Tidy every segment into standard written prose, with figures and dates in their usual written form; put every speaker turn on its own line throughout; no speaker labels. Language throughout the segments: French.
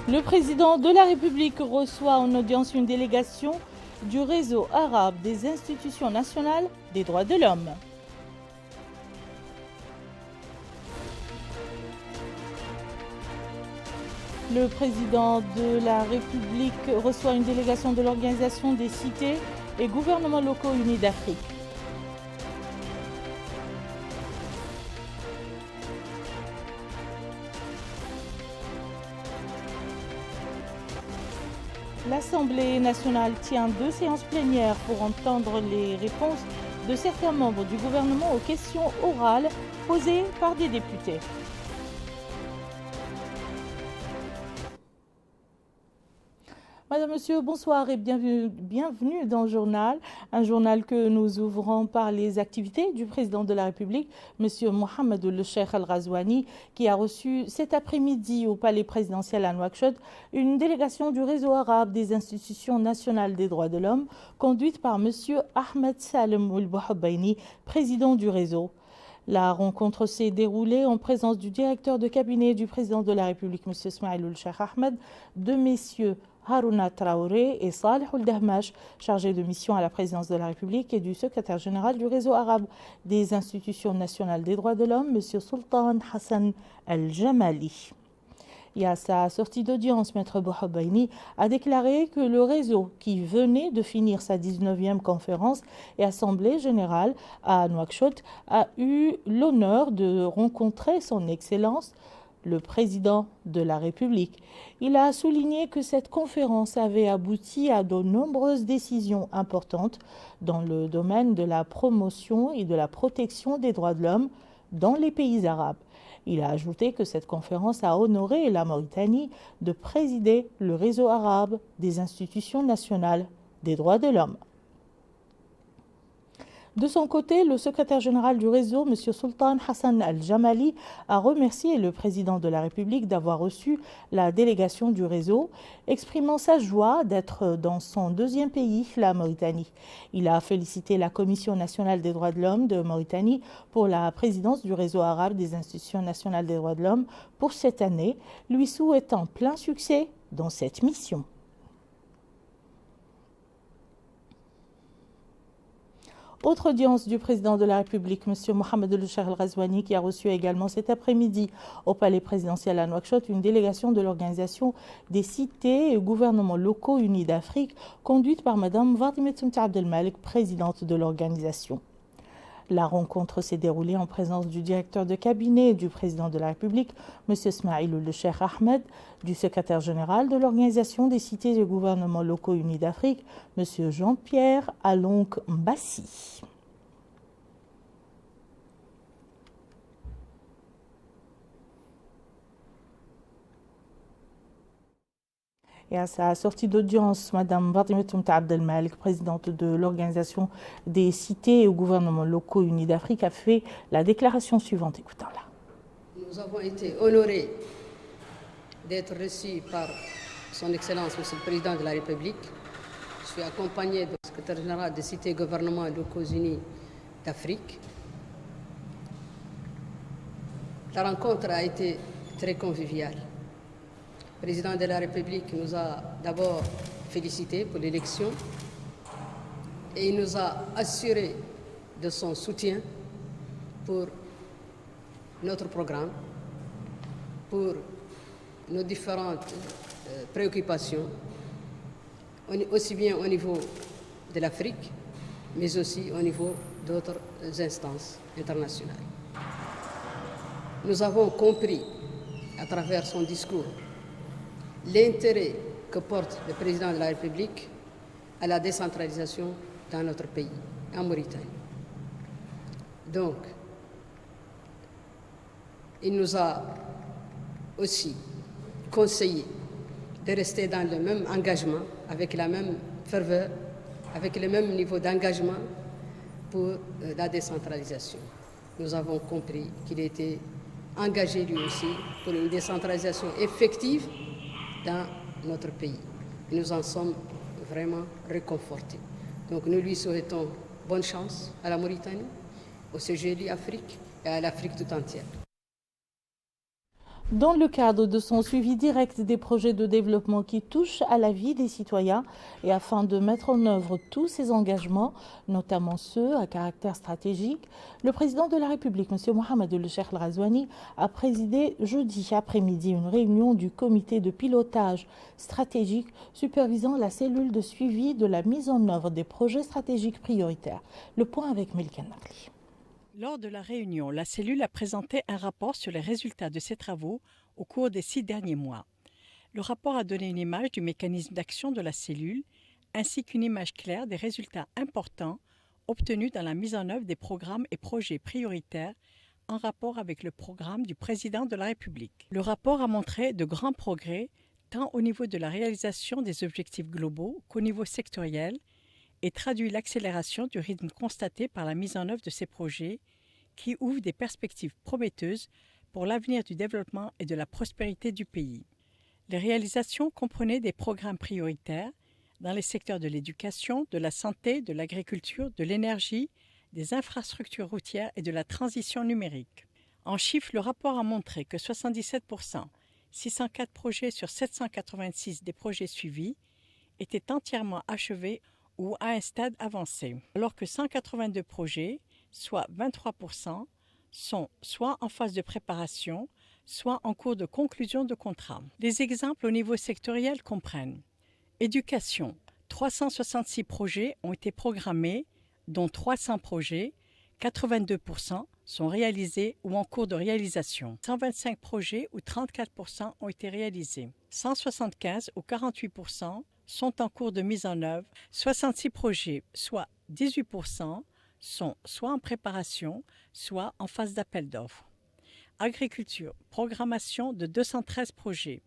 Le président de la République reçoit en audience une délégation du réseau arabe des institutions nationales des droits de l'homme. Le président de la République reçoit une délégation de l'Organisation des cités et gouvernements locaux unis d'Afrique. L'Assemblée nationale tient 2 séances plénières pour entendre les réponses de certains membres du gouvernement aux questions orales posées par des députés. Madame, Monsieur, bonsoir et bienvenue dans le journal. Un journal que nous ouvrons par les activités du président de la République, Monsieur Mohamed El-Cheikh Al-Ghazouani, qui a reçu cet après-midi au palais présidentiel à Nouakchott une délégation du réseau arabe des institutions nationales des droits de l'homme, conduite par Monsieur Ahmed Salem Ould-Bouhabbaini, président du réseau. La rencontre s'est déroulée en présence du directeur de cabinet du président de la République, Monsieur Ismaïl Ould-Cheikh Ahmed, de messieurs Harouna Traoré et Saleh Ould-Dahmash, chargés de mission à la présidence de la République, et du secrétaire général du réseau arabe des institutions nationales des droits de l'homme, M. Sultan Hassan Al-Jamali. Et à sa sortie d'audience, Maître Bouhabbaini a déclaré que le réseau, qui venait de finir sa 19e conférence et assemblée générale à Nouakchott, a eu l'honneur de rencontrer son Excellence, le président de la République. Il a souligné que cette conférence avait abouti à de nombreuses décisions importantes dans le domaine de la promotion et de la protection des droits de l'homme dans les pays arabes. Il a ajouté que cette conférence a honoré la Mauritanie de présider le réseau arabe des institutions nationales des droits de l'homme. De son côté, le secrétaire général du réseau, M. Sultan Hassan Al-Jamali, a remercié le président de la République d'avoir reçu la délégation du réseau, exprimant sa joie d'être dans son deuxième pays, la Mauritanie. Il a félicité la Commission nationale des droits de l'homme de Mauritanie pour la présidence du réseau arabe des institutions nationales des droits de l'homme pour cette année, lui souhaitant plein succès dans cette mission. Autre audience du président de la République, M. Mohamed El-Cheikh Al-Ghazouani, qui a reçu également cet après-midi au palais présidentiel à Nouakchott une délégation de l'Organisation des cités et gouvernements locaux unis d'Afrique, conduite par Mme Fatima Bint Abdelmalek, présidente de l'organisation. La rencontre s'est déroulée en présence du directeur de cabinet du président de la République, M. Ismaïl Ould-Cheikh Ahmed, du secrétaire général de l'Organisation des cités et gouvernements locaux unis d'Afrique, M. Jean-Pierre Alonk Mbassi. Et à sa sortie d'audience, Mme Fatima Bint Abdelmalek, présidente de l'Organisation des cités et gouvernements locaux unis d'Afrique, a fait la déclaration suivante. Écoutons-la.
Nous avons été honorés d'être reçus par son Excellence, Monsieur le Président de la République. Je suis accompagné du secrétaire général des cités et gouvernements locaux unis d'Afrique. La rencontre a été très conviviale. Le président de la République nous a d'abord félicités pour l'élection et il nous a assuré de son soutien pour notre programme, pour nos différentes préoccupations, aussi bien au niveau de l'Afrique, mais aussi au niveau d'autres instances internationales. Nous avons compris à travers son discours l'intérêt que porte le président de la République à la décentralisation dans notre pays, en Mauritanie. Donc, il nous a aussi conseillé de rester dans le même engagement, avec la même ferveur, avec le même niveau d'engagement pour la décentralisation. Nous avons compris qu'il était engagé lui aussi pour une décentralisation effective dans notre pays. Et nous en sommes vraiment réconfortés. Donc nous lui souhaitons bonne chance à la Mauritanie, au CGLI Afrique et à l'Afrique tout entière.
Dans le cadre de son suivi direct des projets de développement qui touchent à la vie des citoyens et afin de mettre en œuvre tous ces engagements, notamment ceux à caractère stratégique, le président de la République, M. Mohamed El Cheikh Al Ghazouani, a présidé jeudi après-midi une réunion du comité de pilotage stratégique supervisant la cellule de suivi de la mise en œuvre des projets stratégiques prioritaires. Le point avec Melken Nakli.
Lors de la réunion, la cellule a présenté un rapport sur les résultats de ses travaux au cours des 6 derniers mois. Le rapport a donné une image du mécanisme d'action de la cellule, ainsi qu'une image claire des résultats importants obtenus dans la mise en œuvre des programmes et projets prioritaires en rapport avec le programme du président de la République. Le rapport a montré de grands progrès tant au niveau de la réalisation des objectifs globaux qu'au niveau sectoriel, et traduit l'accélération du rythme constaté par la mise en œuvre de ces projets qui ouvrent des perspectives prometteuses pour l'avenir du développement et de la prospérité du pays. Les réalisations comprenaient des programmes prioritaires dans les secteurs de l'éducation, de la santé, de l'agriculture, de l'énergie, des infrastructures routières et de la transition numérique. En chiffres, le rapport a montré que 77%, 604 projets sur 786 des projets suivis, étaient entièrement achevés ou à un stade avancé, alors que 182 projets, soit 23%, sont soit en phase de préparation, soit en cours de conclusion de contrat. Les exemples au niveau sectoriel comprennent éducation, 366 projets ont été programmés, dont 300 projets, 82%, sont réalisés ou en cours de réalisation. 125 projets ou 34% ont été réalisés. 175 ou 48% sont en cours de mise en œuvre. 66 projets, soit 18%, sont soit en préparation, soit en phase d'appel d'offres. Agriculture, programmation de 213 projets.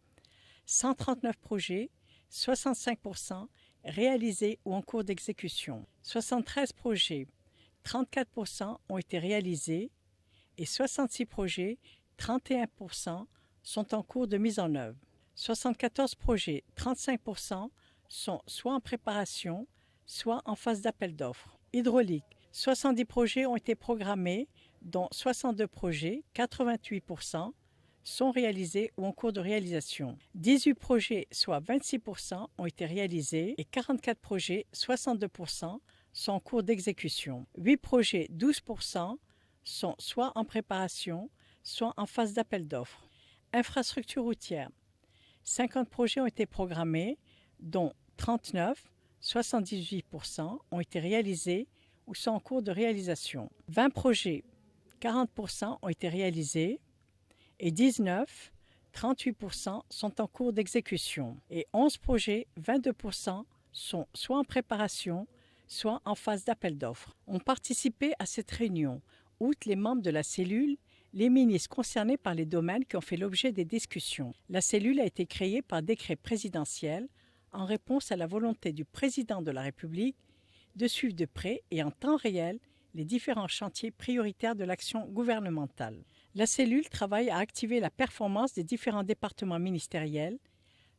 139 projets, 65%, réalisés ou en cours d'exécution. 73 projets, 34% ont été réalisés et 66 projets, 31%, sont en cours de mise en œuvre. 74 projets, 35%, sont soit en préparation, soit en phase d'appel d'offres. Hydraulique, 70 projets ont été programmés, dont 62 projets, 88%, sont réalisés ou en cours de réalisation. 18 projets, soit 26%, ont été réalisés et 44 projets, 62%, sont en cours d'exécution. 8 projets, 12%, sont soit en préparation, soit en phase d'appel d'offres. Infrastructure routière, 50 projets ont été programmés, dont 39, 78%, ont été réalisés ou sont en cours de réalisation. 20 projets, 40%, ont été réalisés et 19, 38%, sont en cours d'exécution. Et 11 projets, 22%, sont soit en préparation, soit en phase d'appel d'offres. Ont participé à cette réunion, outre les membres de la cellule, les ministres concernés par les domaines qui ont fait l'objet des discussions. La cellule a été créée par décret présidentiel en réponse à la volonté du président de la République de suivre de près et en temps réel les différents chantiers prioritaires de l'action gouvernementale. La cellule travaille à activer la performance des différents départements ministériels,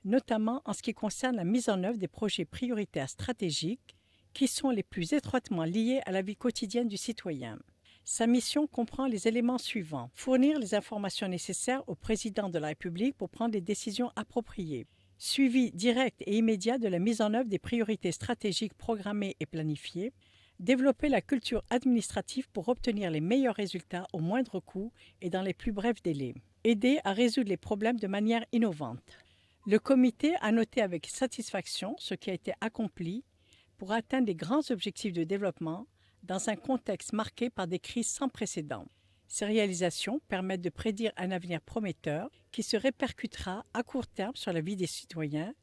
notamment en ce qui concerne la mise en œuvre des projets prioritaires stratégiques qui sont les plus étroitement liés à la vie quotidienne du citoyen. Sa mission comprend les éléments suivants. Fournir les informations nécessaires au président de la République pour prendre des décisions appropriées. Suivi direct et immédiat de la mise en œuvre des priorités stratégiques programmées et planifiées. Développer la culture administrative pour obtenir les meilleurs résultats au moindre coût et dans les plus brefs délais. Aider à résoudre les problèmes de manière innovante. Le comité a noté avec satisfaction ce qui a été accompli pour atteindre les grands objectifs de développement dans un contexte marqué par des crises sans précédent. Ces réalisations permettent de prédire un avenir prometteur qui se répercutera à court terme sur la vie des citoyens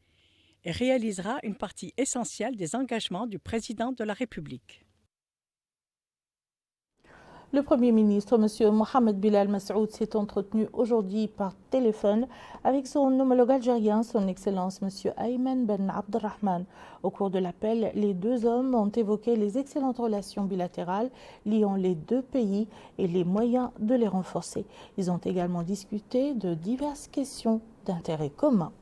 et réalisera une partie essentielle des engagements du président de la République.
Le Premier ministre, M. Mohamed Bilal Massoud, s'est entretenu aujourd'hui par téléphone avec son homologue algérien, son Excellence M. Ayman Ben Abdelrahman. Au cours de l'appel, les deux hommes ont évoqué les excellentes relations bilatérales liant les deux pays et les moyens de les renforcer. Ils ont également discuté de diverses questions d'intérêt commun.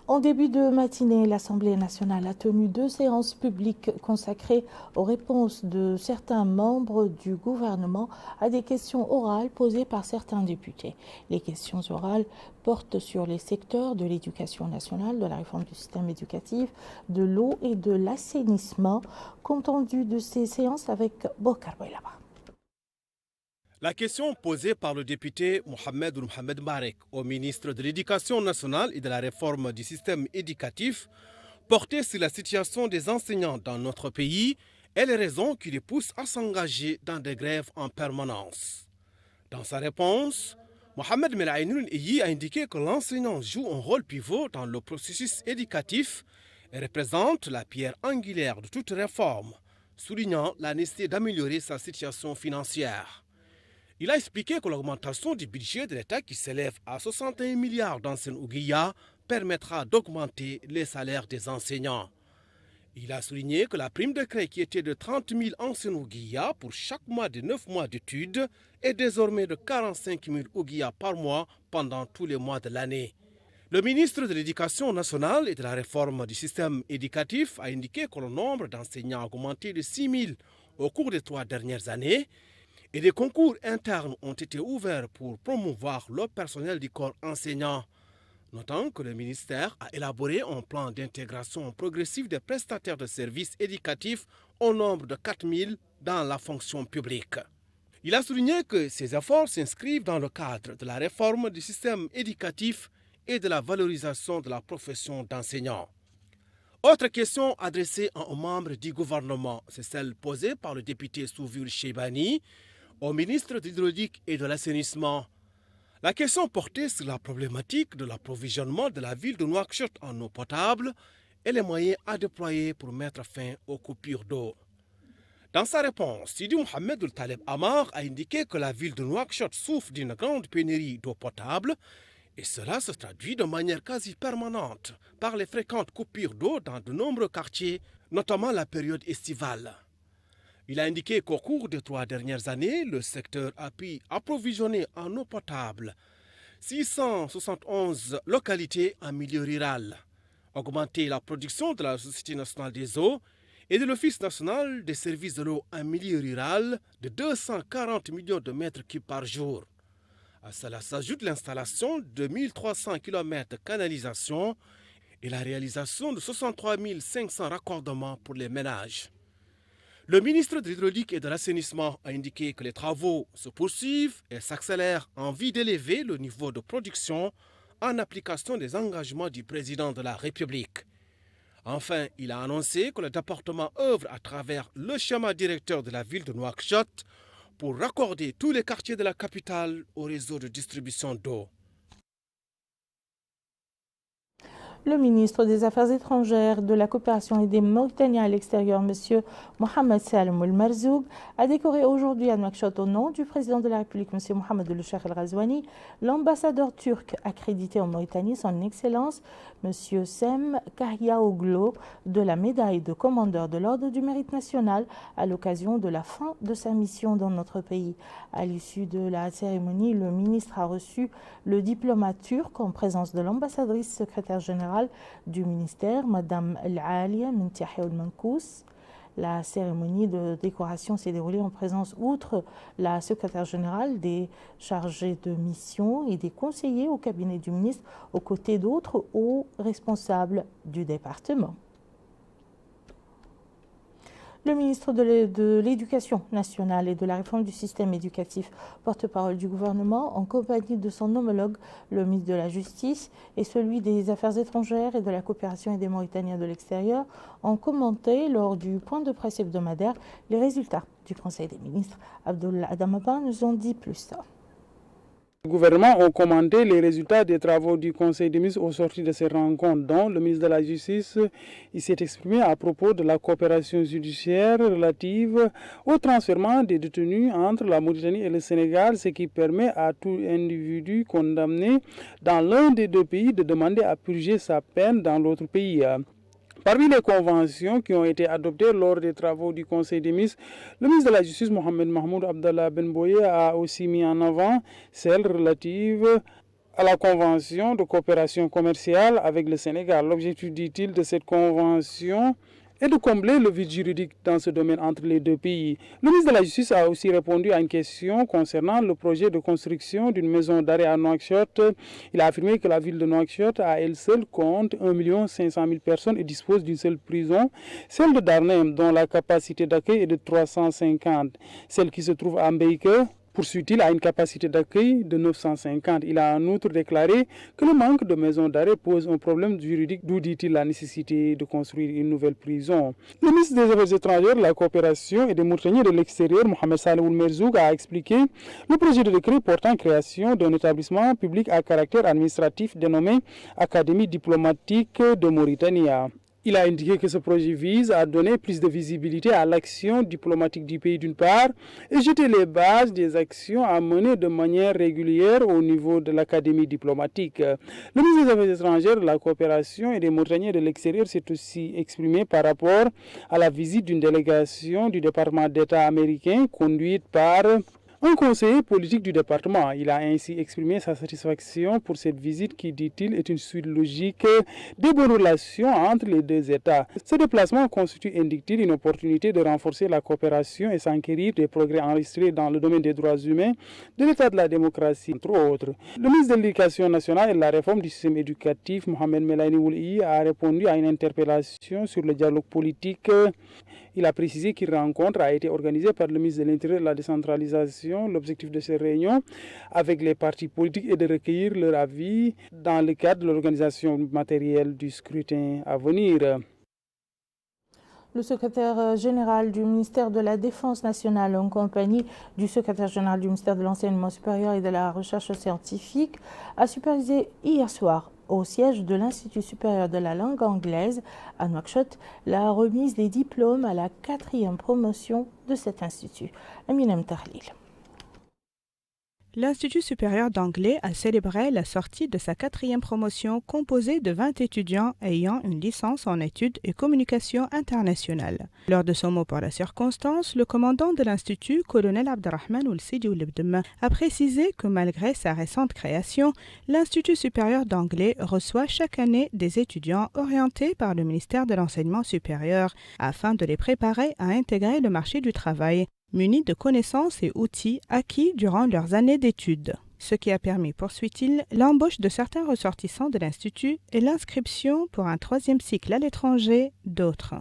En début de matinée, l'Assemblée nationale a tenu 2 séances publiques consacrées aux réponses de certains membres du gouvernement à des questions orales posées par certains députés. Les questions orales portent sur les secteurs de l'éducation nationale, de la réforme du système éducatif, de l'eau et de l'assainissement. Compte rendu de ces séances avec Bokar Boylaba.
La question posée par le député Mohamed Marek au ministre de l'Éducation nationale et de la réforme du système éducatif portait sur la situation des enseignants dans notre pays et les raisons qui les poussent à s'engager dans des grèves en permanence. Dans sa réponse, Mohamed Melaïnoul Iyi a indiqué que l'enseignant joue un rôle pivot dans le processus éducatif et représente la pierre angulaire de toute réforme, soulignant la nécessité d'améliorer sa situation financière. Il a expliqué que l'augmentation du budget de l'État qui s'élève à 61 milliards d'anciennes ouguiya permettra d'augmenter les salaires des enseignants. Il a souligné que la prime de crédit qui était de 30 000 anciennes ouguiya pour chaque mois de 9 mois d'études est désormais de 45 000 ouguiya par mois pendant tous les mois de l'année. Le ministre de l'Éducation nationale et de la réforme du système éducatif a indiqué que le nombre d'enseignants a augmenté de 6 000 au cours des 3 dernières années et des concours internes ont été ouverts pour promouvoir le personnel du corps enseignant. Notant que le ministère a élaboré un plan d'intégration progressive des prestataires de services éducatifs au nombre de 4 000 dans la fonction publique. Il a souligné que ces efforts s'inscrivent dans le cadre de la réforme du système éducatif et de la valorisation de la profession d'enseignant. Autre question adressée aux membres du gouvernement, c'est celle posée par le député Souvir Cheibani au ministre de l'Hydraulique et de l'Assainissement. La question portait sur la problématique de l'approvisionnement de la ville de Nouakchott en eau potable et les moyens à déployer pour mettre fin aux coupures d'eau. Dans sa réponse, Sidi Mohamed Taleb Amar a indiqué que la ville de Nouakchott souffre d'une grande pénurie d'eau potable et cela se traduit de manière quasi permanente par les fréquentes coupures d'eau dans de nombreux quartiers, notamment la période estivale. Il a indiqué qu'au cours des 3 dernières années, le secteur a pu approvisionner en eau potable 671 localités en milieu rural, augmenter la production de la Société nationale des eaux et de l'Office national des services de l'eau en milieu rural de 240 millions de mètres cubes par jour. À cela s'ajoute l'installation de 1300 km de canalisation et la réalisation de 63 500 raccordements pour les ménages. Le ministre de l'Hydraulique et de l'Assainissement a indiqué que les travaux se poursuivent et s'accélèrent en vue d'élever le niveau de production en application des engagements du président de la République. Enfin, il a annoncé que le département œuvre à travers le schéma directeur de la ville de Nouakchott pour raccorder tous les quartiers de la capitale au réseau de distribution d'eau.
Le ministre des Affaires étrangères, de la coopération et des Mauritaniens à l'extérieur, M. Mohamed Salem El Marzoug, a décoré aujourd'hui à Nouakchott, au nom du président de la République, M. Mohamed El Cheikh El Ghazouani, l'ambassadeur turc accrédité en Mauritanie, son Excellence, M. Sem Kahyaoğlu, de la médaille de commandeur de l'Ordre du Mérite national à l'occasion de la fin de sa mission dans notre pays. À l'issue de la cérémonie, le ministre a reçu le diplomate turc en présence de l'ambassadrice secrétaire générale du ministère, Mme El-Alia Mintiahi El-Mankous. La cérémonie de décoration s'est déroulée en présence, outre la secrétaire générale, des chargés de mission et des conseillers au cabinet du ministre, aux côtés d'autres hauts responsables du département. Le ministre de l'Éducation nationale et de la réforme du système éducatif, porte-parole du gouvernement, en compagnie de son homologue, le ministre de la Justice, et celui des Affaires étrangères et de la coopération et des Mauritaniens de l'extérieur, ont commenté lors du point de presse hebdomadaire les résultats du Conseil des ministres. Abdullah Adamaba nous en dit plus.
Le gouvernement a commenté les résultats des travaux du Conseil des ministres au sortir de ces rencontres, dont le ministre de la Justice s'est exprimé à propos de la coopération judiciaire relative au transfèrement des détenus entre la Mauritanie et le Sénégal, ce qui permet à tout individu condamné dans l'un des 2 pays de demander à purger sa peine dans l'autre pays. Parmi les conventions qui ont été adoptées lors des travaux du Conseil des ministres, le ministre de la Justice, Mohamed Mahmoud Abdallah Ben Boye, a aussi mis en avant celle relative à la convention de coopération commerciale avec le Sénégal. L'objectif, dit-il, de cette convention est de combler le vide juridique dans ce domaine entre les deux pays. Le ministre de la Justice a aussi répondu à une question concernant le projet de construction d'une maison d'arrêt à Nouakchott. Il a affirmé que la ville de Nouakchott, à elle seule, compte 1 500 000 personnes et dispose d'une seule prison, celle de Darnem, dont la capacité d'accueil est de 350. Celle qui se trouve à Mbeyke, poursuit-il, a une capacité d'accueil de 950. Il a en outre déclaré que le manque de maisons d'arrêt pose un problème juridique, d'où dit-il la nécessité de construire une nouvelle prison. Le ministre des Affaires étrangères, de la coopération et des Mauritaniens de l'extérieur, Mohamed Saleh Ould-Merzoug, a expliqué le projet de décret portant création d'un établissement public à caractère administratif dénommé Académie diplomatique de Mauritanie. Il a indiqué que ce projet vise à donner plus de visibilité à l'action diplomatique du pays d'une part et jeter les bases des actions à mener de manière régulière au niveau de l'académie diplomatique. Le ministre des Affaires étrangères, de la coopération et des Mauritaniens de l'extérieur s'est aussi exprimé par rapport à la visite d'une délégation du département d'État américain conduite par un conseiller politique du département. Il a ainsi exprimé sa satisfaction pour cette visite qui, dit-il, est une suite logique des bonnes relations entre les deux États. Ce déplacement constitue, indique-t-il, une opportunité de renforcer la coopération et s'enquérir des progrès enregistrés dans le domaine des droits humains, de l'état de la démocratie, entre autres. Le ministre de l'Éducation nationale et de la réforme du système éducatif, Mohamed Melani Ould, a répondu à une interpellation sur le dialogue politique. Il a précisé qu'une rencontre a été organisée par le ministre de l'Intérieur et de la décentralisation. L'objectif de ces réunions avec les partis politiques est de recueillir leur avis dans le cadre de l'organisation matérielle du scrutin à venir.
Le secrétaire général du ministère de la Défense nationale, en compagnie du secrétaire général du ministère de l'Enseignement supérieur et de la Recherche scientifique, a supervisé hier soir au siège de l'Institut supérieur de la langue anglaise à Nouakchott la remise des diplômes à la 4e promotion de cet institut. Aminem Tahlil.
L'Institut supérieur d'anglais a célébré la sortie de sa 4e promotion composée de 20 étudiants ayant une licence en études et communication internationale. Lors de son mot pour la circonstance, le commandant de l'Institut, colonel Abderrahman Ould Sidi Ould Bdem, a précisé que malgré sa récente création, l'Institut supérieur d'anglais reçoit chaque année des étudiants orientés par le ministère de l'Enseignement supérieur afin de les préparer à intégrer le marché du travail, munis de connaissances et outils acquis durant leurs années d'études. Ce qui a permis, poursuit-il, l'embauche de certains ressortissants de l'Institut et l'inscription pour un 3e cycle à l'étranger d'autres.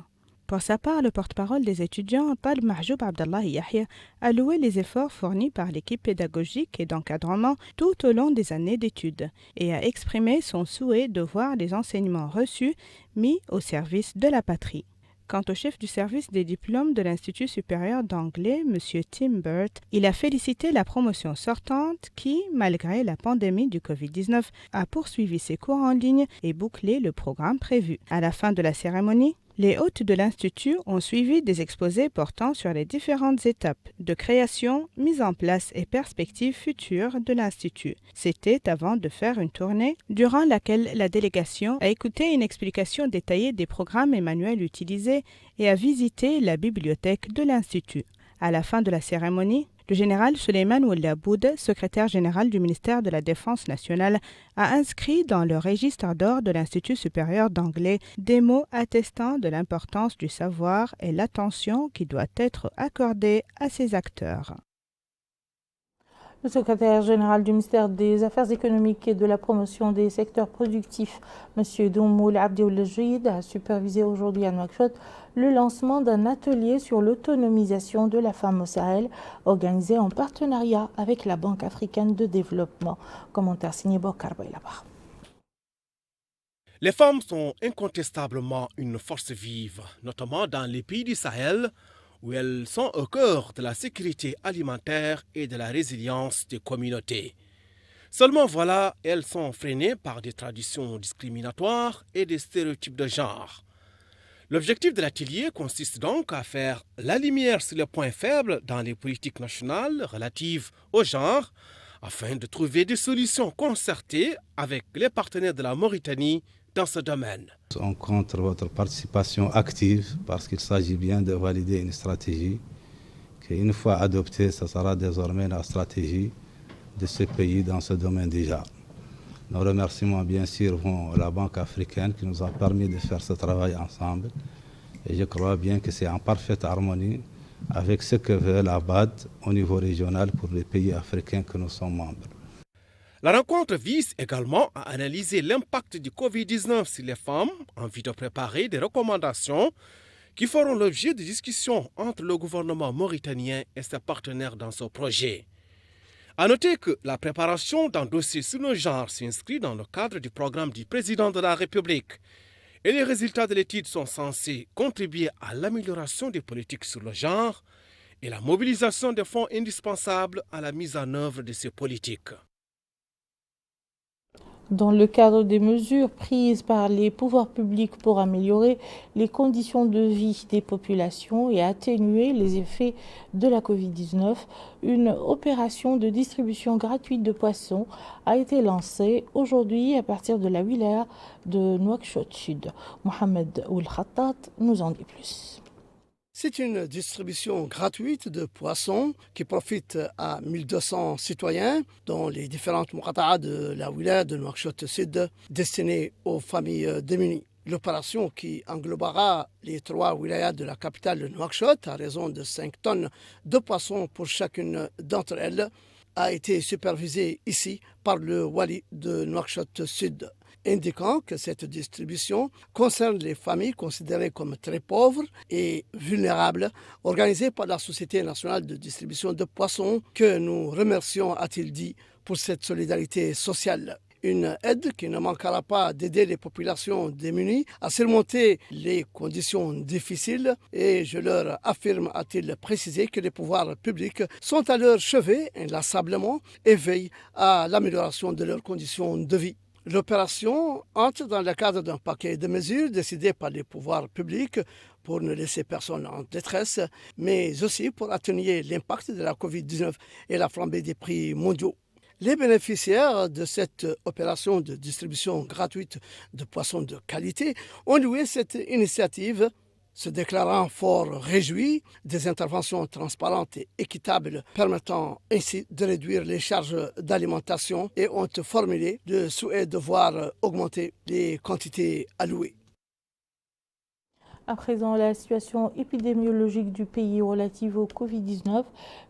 Pour sa part, le porte-parole des étudiants, Talb Mahjoub Abdallah Yahya, a loué les efforts fournis par l'équipe pédagogique et d'encadrement tout au long des années d'études et a exprimé son souhait de voir les enseignements reçus mis au service de la patrie. Quant au chef du service des diplômes de l'Institut supérieur d'anglais, M. Tim Burt, il a félicité la promotion sortante qui, malgré la pandémie du Covid-19, a poursuivi ses cours en ligne et bouclé le programme prévu. À la fin de la cérémonie, les hôtes de l'Institut ont suivi des exposés portant sur les différentes étapes de création, mise en place et perspectives futures de l'Institut. C'était avant de faire une tournée durant laquelle la délégation a écouté une explication détaillée des programmes et manuels utilisés et a visité la bibliothèque de l'Institut. À la fin de la cérémonie, le général Souleymane Ould Aboud, secrétaire général du ministère de la Défense nationale, a inscrit dans le registre d'or de l'Institut supérieur d'anglais des mots attestant de l'importance du savoir et l'attention qui doit être accordée à ces acteurs.
Le secrétaire général du ministère des Affaires économiques et de la promotion des secteurs productifs, M. Doumoul Abdi Ould Jid, a supervisé aujourd'hui à Nouakchott le lancement d'un atelier sur l'autonomisation de la femme au Sahel, organisé en partenariat avec la Banque africaine de développement. Commentaire signé Bokar Bailaba.
Les femmes sont incontestablement une force vive, notamment dans les pays du Sahel, où elles sont au cœur de la sécurité alimentaire et de la résilience des communautés. Seulement voilà, elles sont freinées par des traditions discriminatoires et des stéréotypes de genre. L'objectif de l'atelier consiste donc à faire la lumière sur les points faibles dans les politiques nationales relatives au genre, afin de trouver des solutions concertées avec les partenaires de la Mauritanie dans ce domaine.
On compte votre participation active parce qu'il s'agit bien de valider une stratégie qui, une fois adoptée, ce sera désormais la stratégie de ce pays dans ce domaine déjà. Nos remerciements, bien sûr, vont à la Banque africaine qui nous a permis de faire ce travail ensemble. Et je crois bien que c'est en parfaite harmonie avec ce que veut la BAD au niveau régional pour les pays africains que nous sommes membres.
La rencontre vise également à analyser l'impact du Covid-19 sur les femmes en vue de préparer des recommandations qui feront l'objet de discussions entre le gouvernement mauritanien et ses partenaires dans ce projet. A noter que la préparation d'un dossier sur le genre s'inscrit dans le cadre du programme du président de la République et les résultats de l'étude sont censés contribuer à l'amélioration des politiques sur le genre et la mobilisation des fonds indispensables à la mise en œuvre de ces politiques.
Dans le cadre des mesures prises par les pouvoirs publics pour améliorer les conditions de vie des populations et atténuer les effets de la Covid-19, une opération de distribution gratuite de poissons a été lancée aujourd'hui à partir de la wilaya de Nouakchott Sud. Mohamed Ould Khattat nous en dit plus.
C'est une distribution gratuite de poissons qui profite à 1200 citoyens dans les différentes muqata'a de la wilaya de Nouakchott Sud destinée aux familles démunies. L'opération qui englobera les 3 wilayas de la capitale de Nouakchott à raison de 5 tonnes de poissons pour chacune d'entre elles a été supervisée ici par le wali de Nouakchott Sud, indiquant que cette distribution concerne les familles considérées comme très pauvres et vulnérables, organisées par la Société nationale de distribution de poissons, que nous remercions, a-t-il dit, pour cette solidarité sociale. Une aide qui ne manquera pas d'aider les populations démunies à surmonter les conditions difficiles et je leur affirme, a-t-il précisé, que les pouvoirs publics sont à leur chevet inlassablement et veillent à l'amélioration de leurs conditions de vie. L'opération entre dans le cadre d'un paquet de mesures décidées par les pouvoirs publics pour ne laisser personne en détresse, mais aussi pour atténuer l'impact de la Covid-19 et la flambée des prix mondiaux. Les bénéficiaires de cette opération de distribution gratuite de poissons de qualité ont loué cette initiative, se déclarant fort réjouis des interventions transparentes et équitables permettant ainsi de réduire les charges d'alimentation et ont formulé le souhait de voir augmenter les quantités allouées.
À présent, la situation épidémiologique du pays relative au Covid-19,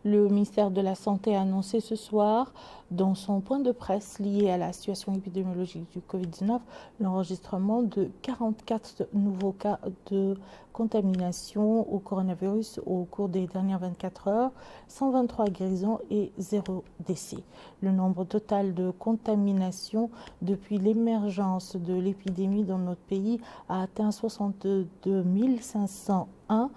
le ministère de la Santé a annoncé ce soir, dans son point de presse lié à la situation épidémiologique du Covid-19, l'enregistrement de 44 nouveaux cas de contamination au coronavirus au cours des dernières 24 heures, 123 guérisons et 0 décès. Le nombre total de contaminations depuis l'émergence de l'épidémie dans notre pays a atteint 62 501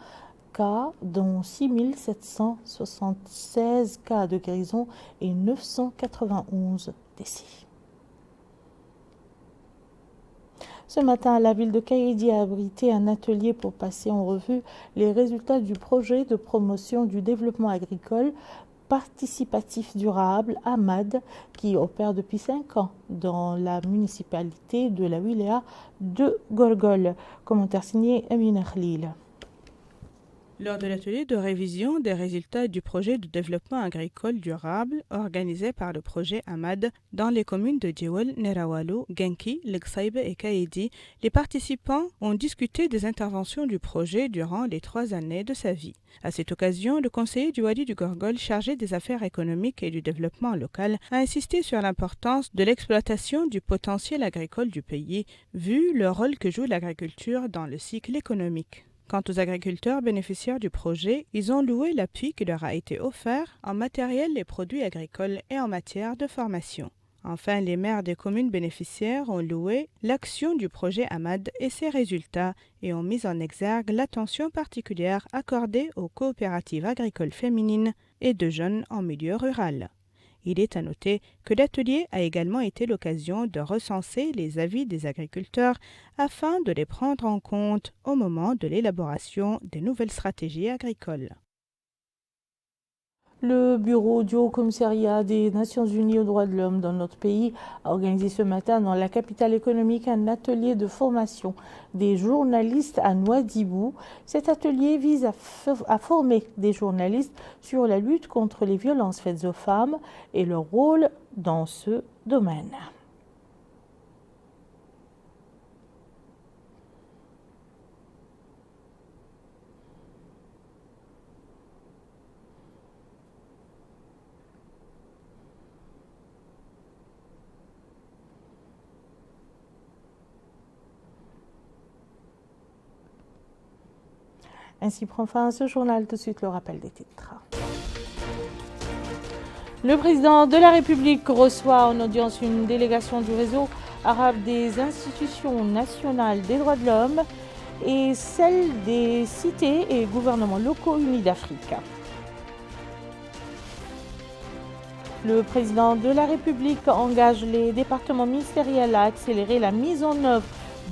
cas, dont 6 776 cas de guérison et 991 décès. Ce matin, la ville de Kaïdi a abrité un atelier pour passer en revue les résultats du projet de promotion du développement agricole participatif durable AMAD qui opère depuis 5 ans dans la municipalité de la wilaya de Gorgol. Commentaire signé Amina Khalil.
Lors de l'atelier de révision des résultats du projet de développement agricole durable organisé par le projet AMAD dans les communes de Djewel, Nerawalo, Genki, Legsaïbe et Kaïdi, les participants ont discuté des interventions du projet durant les 3 années de sa vie. À cette occasion, le conseiller du Wadi du Gorgol chargé des affaires économiques et du développement local a insisté sur l'importance de l'exploitation du potentiel agricole du pays, vu le rôle que joue l'agriculture dans le cycle économique. Quant aux agriculteurs bénéficiaires du projet, ils ont loué l'appui qui leur a été offert en matériel et produits agricoles et en matière de formation. Enfin, les maires des communes bénéficiaires ont loué l'action du projet AMAD et ses résultats et ont mis en exergue l'attention particulière accordée aux coopératives agricoles féminines et de jeunes en milieu rural. Il est à noter que l'atelier a également été l'occasion de recenser les avis des agriculteurs afin de les prendre en compte au moment de l'élaboration des nouvelles stratégies agricoles.
Le bureau du Haut-Commissariat des Nations Unies aux droits de l'homme dans notre pays a organisé ce matin dans la capitale économique un atelier de formation des journalistes à Nouadhibou. Cet atelier vise à former des journalistes sur la lutte contre les violences faites aux femmes et leur rôle dans ce domaine. Ainsi prend fin ce journal. Tout de suite, le rappel des titres. Le président de la République reçoit en audience une délégation du réseau arabe des institutions nationales des droits de l'homme et celle des cités et gouvernements locaux unis d'Afrique. Le président de la République engage les départements ministériels à accélérer la mise en œuvre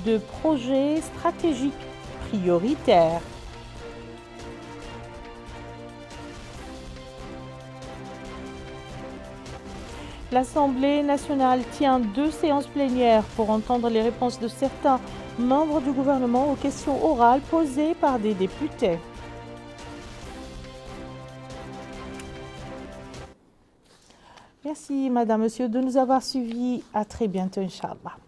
de projets stratégiques prioritaires. L'Assemblée nationale tient 2 séances plénières pour entendre les réponses de certains membres du gouvernement aux questions orales posées par des députés. Merci, Madame, Monsieur, de nous avoir suivis. À très bientôt, Inch'Allah.